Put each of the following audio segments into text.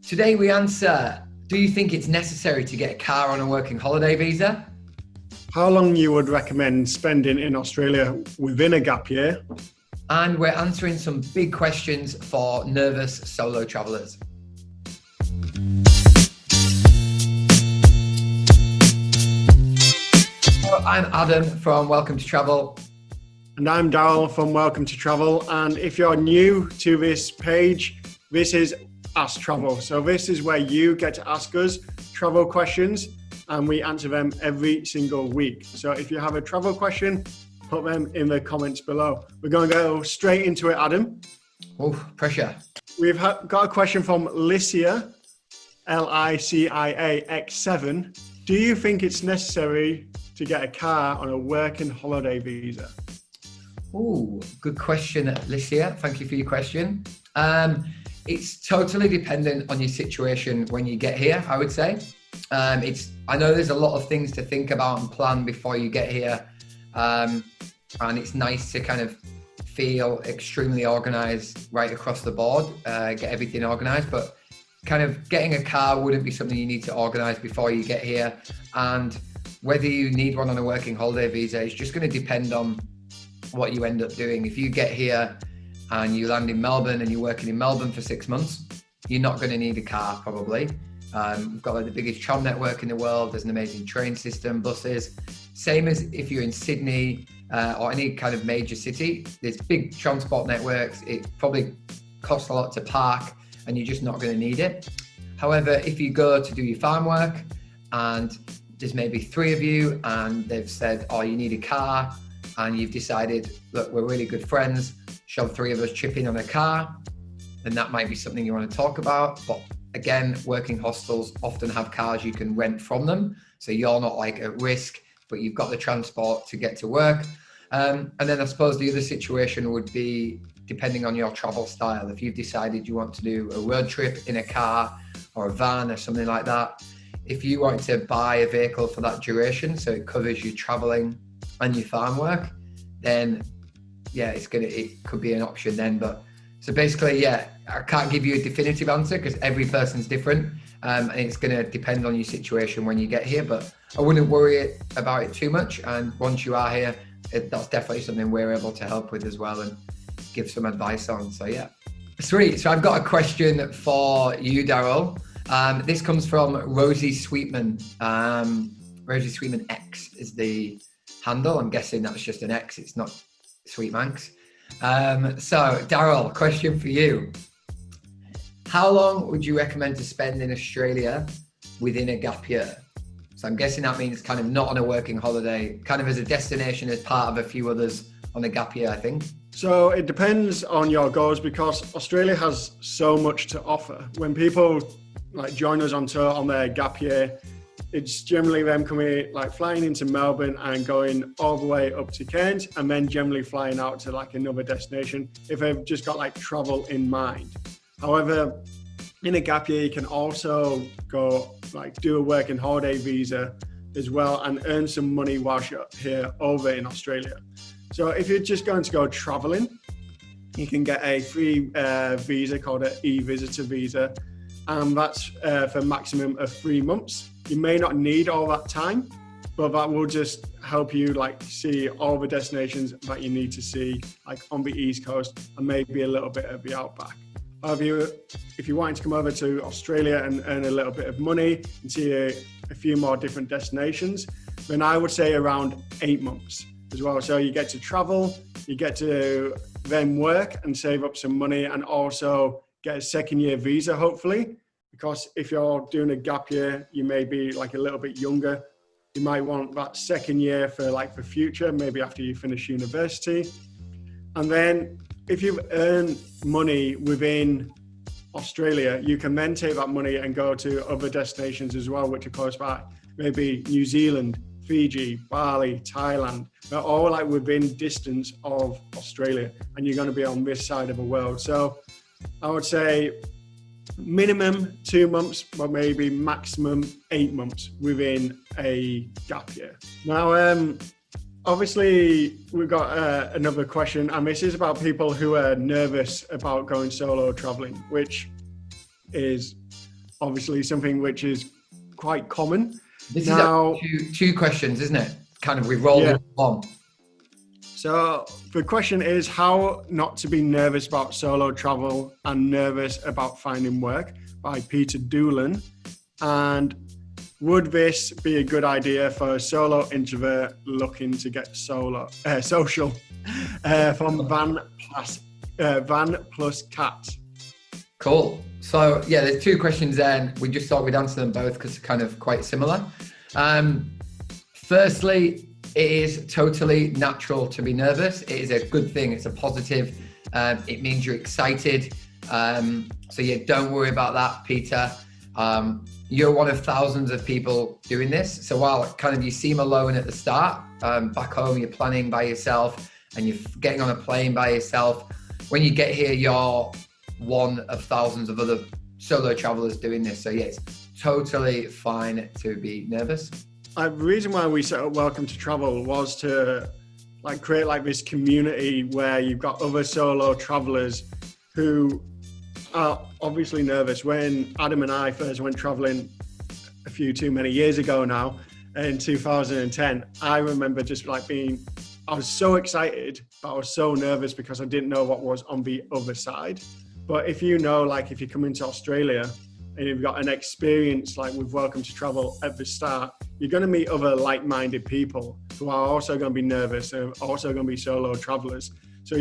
Today we answer, do you think it's necessary to get a car on a working holiday visa? How long you would recommend spending in Australia within a gap year? And we're answering some big questions for nervous solo travelers. So I'm Adam from Welcome to Travel. And I'm Daryl from Welcome to Travel. And if you're new to this page, this is Ask Travel. So this is where you get to ask us travel questions and we answer them every single week. So if you have a travel question, put them in the comments below. We're going to go straight into it, Adam. Oh, pressure. We've got a question from Licia, LICIAX7. Do you think it's necessary to get a car on a working holiday visa? Oh, good question, Licia. Thank you for your question. It's totally dependent on your situation when you get here, I would say. I know there's a lot of things to think about and plan before you get here. And it's nice to kind of feel extremely organized right across the board, get everything organized, but kind of getting a car wouldn't be something you need to organize before you get here. And whether you need one on a working holiday visa is just going to depend on what you end up doing. If you get here and you land in Melbourne and you're working in Melbourne for 6 months, you're not going to need a car probably. We've got like the biggest tram network in the world. There's an amazing train system, buses. Same as if you're in Sydney or any kind of major city, there's big transport networks. It probably costs a lot to park and you're just not going to need it. However, if you go to do your farm work and there's maybe 3 of you and they've said, oh, you need a car, and you've decided, look, we're really good friends, shall 3 of us chip in on a car, then that might be something you want to talk about. But again, working hostels often have cars you can rent from them. So you're not like at risk, but you've got the transport to get to work. And then I suppose the other situation would be depending on your travel style. If you've decided you want to do a road trip in a car or a van or something like that, if you want to buy a vehicle for that duration, so it covers you traveling and your farm work, then yeah, it could be an option then. But so basically, yeah, I can't give you a definitive answer because every person's different, and it's going to depend on your situation when you get here. But I wouldn't worry about it too much. And once you are here, that's definitely something we're able to help with as well and give some advice on. So yeah, sweet. So I've got a question for you, Daryl. This comes from Rosie Sweetman. Rosie Sweetman X is the handle. I'm guessing that's just an X. It's not Sweetmanx. So Daryl, question for you. How long would you recommend to spend in Australia within a gap year? So I'm guessing that means kind of not on a working holiday, kind of as a destination as part of a few others on a gap year, I think. So it depends on your goals because Australia has so much to offer. When people like join us on tour on their gap year, it's generally them flying into Melbourne and going all the way up to Cairns and then generally flying out to like another destination if they've just got like travel in mind. However, in a gap year, you can also go like do a working holiday visa as well and earn some money whilst you're here over in Australia. So if you're just going to go traveling, you can get a free visa called an e-visitor visa, and that's for a maximum of 3 months. You may not need all that time, but that will just help you like see all the destinations that you need to see like on the East Coast and maybe a little bit of the outback. However, if you're wanting to come over to Australia and earn a little bit of money and see a few more different destinations, then I would say around 8 months as well. So you get to travel, you get to then work and save up some money and also get a 2nd year visa, hopefully. Because if you're doing a gap year, you may be like a little bit younger. You might want that 2nd year for future, maybe after you finish university. And then if you've earned money within Australia, you can then take that money and go to other destinations as well, which are close by. Maybe New Zealand, Fiji, Bali, Thailand. They're all like within distance of Australia and you're going to be on this side of the world. So I would say minimum 2 months, but maybe maximum 8 months within a gap year. Now, obviously, we've got another question, and this is about people who are nervous about going solo traveling, which is obviously something which is quite common. This now, is two questions, isn't it? Kind of, we've rolled it on. So the question is how not to be nervous about solo travel and nervous about finding work, by Peter Doolan. And would this be a good idea for a solo introvert looking to get social from Van Plus Cat? Cool. So yeah, there's two questions there, and we just thought we'd answer them both because they're kind of quite similar. Firstly, it is totally natural to be nervous. It is a good thing. It's a positive. It means you're excited. So yeah, don't worry about that, Peter. You're one of thousands of people doing this. So while kind of you seem alone at the start, back home you're planning by yourself and you're getting on a plane by yourself. When you get here, you're one of thousands of other solo travelers doing this. So yeah, it's totally fine to be nervous. The reason why we set up Welcome to Travel was to create this community where you've got other solo travelers who are obviously nervous. When Adam and I first went traveling a few too many years ago now, in 2010, I remember just I was so excited, but I was so nervous because I didn't know what was on the other side. But if you know, if you come into Australia and you've got an experience with Welcome to Travel at the start, you're going to meet other like-minded people who are also going to be nervous and also going to be solo travelers. So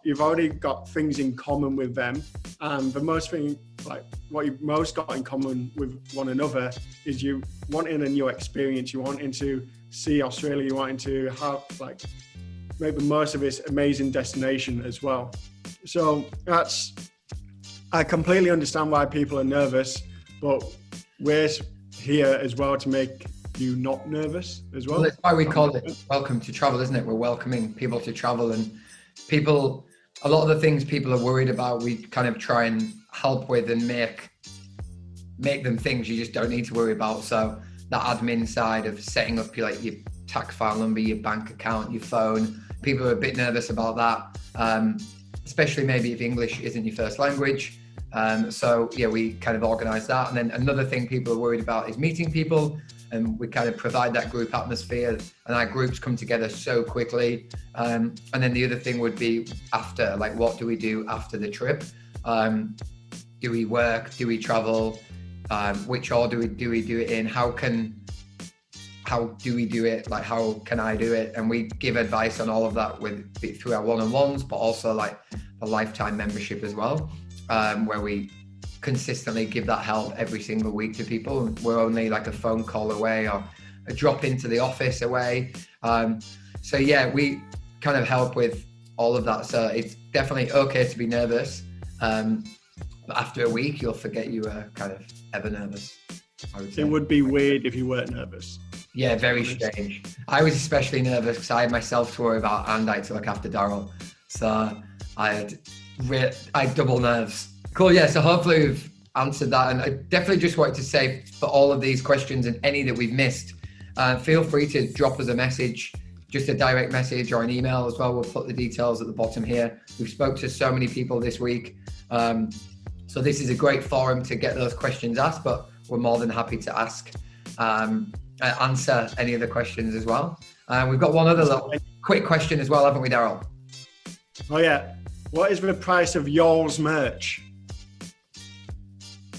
you've already got things in common with them. And the most thing, what you've most got in common with one another is you wanting a new experience. You wanting to see Australia. You wanting to have make the most of this amazing destination as well. So I completely understand why people are nervous, but we're here as well to make you not nervous as well. Well, that's why we call it Welcome to Travel, isn't it? We're welcoming people to travel, and a lot of the things people are worried about, we kind of try and help with and make them things you just don't need to worry about. So that admin side of setting up your tax file number, your bank account, your phone, people are a bit nervous about that, especially maybe if English isn't your first language. So yeah, we kind of organize that. And then another thing people are worried about is meeting people, and we kind of provide that group atmosphere, and our groups come together so quickly. And then the other thing would be after, what do we do after the trip? Do we work? Do we travel? Which order do we do it in? How do we do it? How can I do it? And we give advice on all of that through our one-on-ones, but also a lifetime membership as well, where we consistently give that help every single week to people. We're only a phone call away or a drop into the office away. So yeah, we kind of help with all of that. So it's definitely okay to be nervous. But after a week, you'll forget you were kind of ever nervous, I would say. It would be weird if you weren't nervous. Yeah, very strange. I was especially nervous because I had myself to worry about and I had to look after Daryl. So I had double nerves. Cool, yeah, so hopefully we've answered that. And I definitely just wanted to say, for all of these questions and any that we've missed, feel free to drop us a message, just a direct message or an email as well. We'll put the details at the bottom here. We've spoke to so many people this week. So this is a great forum to get those questions asked, but we're more than happy to answer any of the questions as well. We've got one other little quick question as well, haven't we, Daryl? Oh yeah. What is the price of y'all's merch?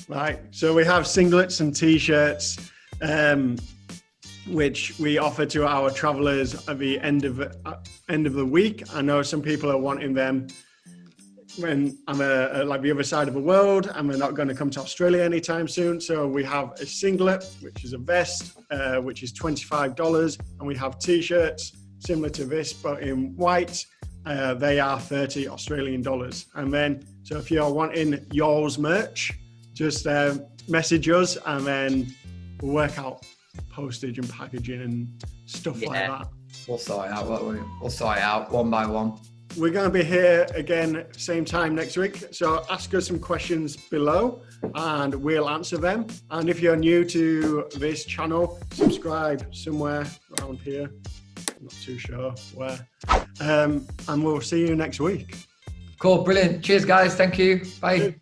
Right. So we have singlets and t-shirts, which we offer to our travelers at the end of the week. I know some people are wanting them when I'm the other side of the world and we're not going to come to Australia anytime soon. So we have a singlet, which is a vest, which is $25. And we have t-shirts similar to this, but in white. They are $30 Australian. And then, so if you're wanting y'all's merch, just message us and then we'll work out postage and packaging and stuff like that. We'll sort it out, won't we? We'll sort it out one by one. We're going to be here again, same time next week. So ask us some questions below and we'll answer them. And if you're new to this channel, subscribe somewhere around here. I'm not too sure where. And we'll see you next week. Cool, brilliant. Cheers, guys. Thank you. Bye.